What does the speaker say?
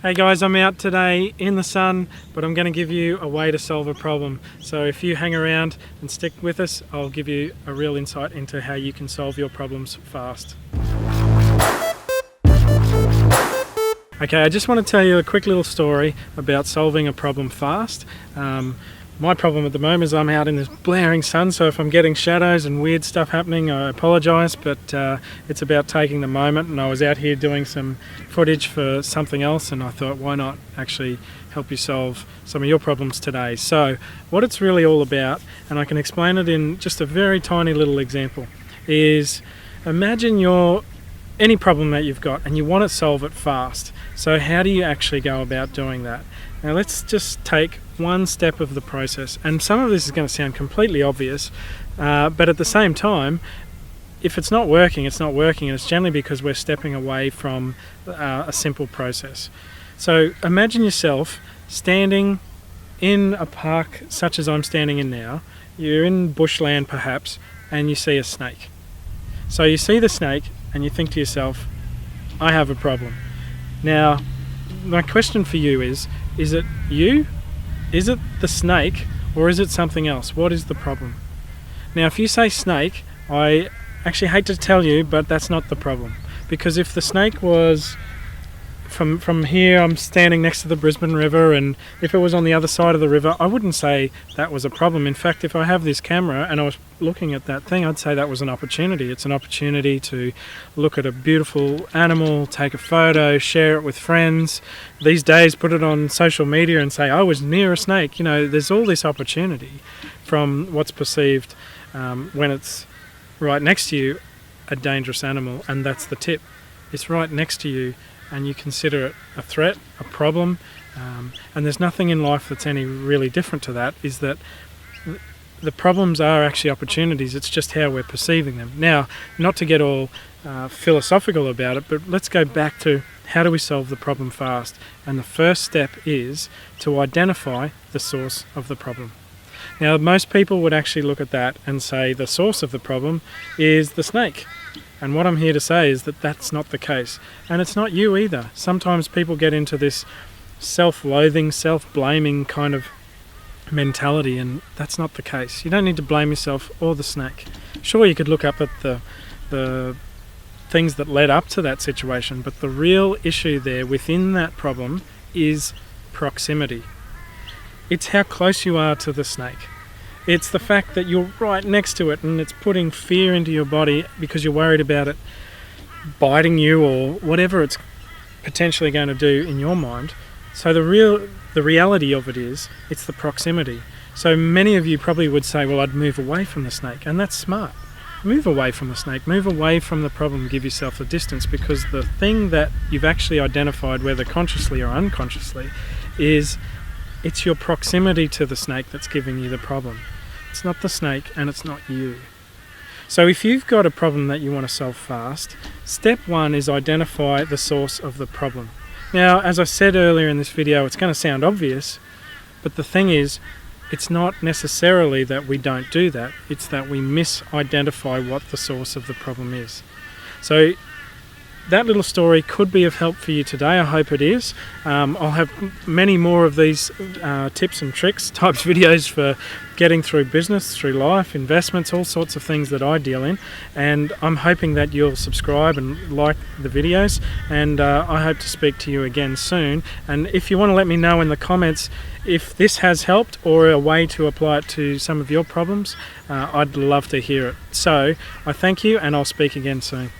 Hey guys, I'm out today in the sun, but I'm going to give you a way to solve a problem. So if you hang around and stick with us, I'll give you a real insight into how you can solve your problems fast. Okay, I just want to tell you a quick little story about solving a problem fast. My problem at the moment is I'm out in this blaring sun, so if I'm getting shadows and weird stuff happening, I apologise, but it's about taking the moment. And I was out here doing some footage for something else, and I thought, why not actually help you solve some of your problems today? So what it's really all about, and I can explain it in just a very tiny little example, is imagine any problem that you've got and you want to solve it fast. So how do you actually go about doing that? Now let's just take one step of the process, and some of this is going to sound completely obvious, but at the same time, if it's not working, it's not working, and it's generally because we're stepping away from a simple process. So imagine yourself standing in a park such as I'm standing in now. You're in bushland perhaps, and you see a snake. So you see the snake and you think to yourself, I have a problem. Now my question for you is it you? Is it the snake, or is it something else? What is the problem? Now if you say snake, I actually hate to tell you, but that's not the problem. Because if the snake was from here, I'm standing next to the Brisbane River, and if it was on the other side of the river, I wouldn't say that was a problem. In fact, if I have this camera and I was looking at that thing, I'd say that was an opportunity. It's an opportunity to look at a beautiful animal, take a photo, share it with friends. These days, put it on social media and say, I was near a snake. You know, there's all this opportunity from what's perceived when it's right next to you, a dangerous animal, and that's the tip. It's right next to you, and you consider it a threat, a problem, and there's nothing in life that's any really different to that, is that the problems are actually opportunities. It's just how we're perceiving them. Now, not to get all philosophical about it, but let's go back to how do we solve the problem fast? And the first step is to identify the source of the problem. Now, most people would actually look at that and say the source of the problem is the snake. And what I'm here to say is that that's not the case. And it's not you either. Sometimes people get into this self-loathing, self-blaming kind of mentality, and that's not the case. You don't need to blame yourself or the snake. Sure, you could look up at the things that led up to that situation, but the real issue there within that problem is proximity. It's how close you are to the snake. It's the fact that you're right next to it and it's putting fear into your body because you're worried about it biting you or whatever it's potentially going to do in your mind. So the reality of it is, it's the proximity. So many of you probably would say, well, I'd move away from the snake, and that's smart. Move away from the snake, move away from the problem, give yourself a distance, because the thing that you've actually identified, whether consciously or unconsciously, is it's your proximity to the snake that's giving you the problem. It's not the snake, and it's not you. So if you've got a problem that you want to solve fast, step one is identify the source of the problem. Now, as I said earlier in this video, it's going to sound obvious, but the thing is, it's not necessarily that we don't do that, it's that we misidentify what the source of the problem is. So that little story could be of help for you today. I hope it is. I'll have many more of these tips and tricks types videos for getting through business, through life, investments, all sorts of things that I deal in. And I'm hoping that you'll subscribe and like the videos. And I hope to speak to you again soon. And if you want to let me know in the comments if this has helped or a way to apply it to some of your problems, I'd love to hear it. So I thank you, and I'll speak again soon.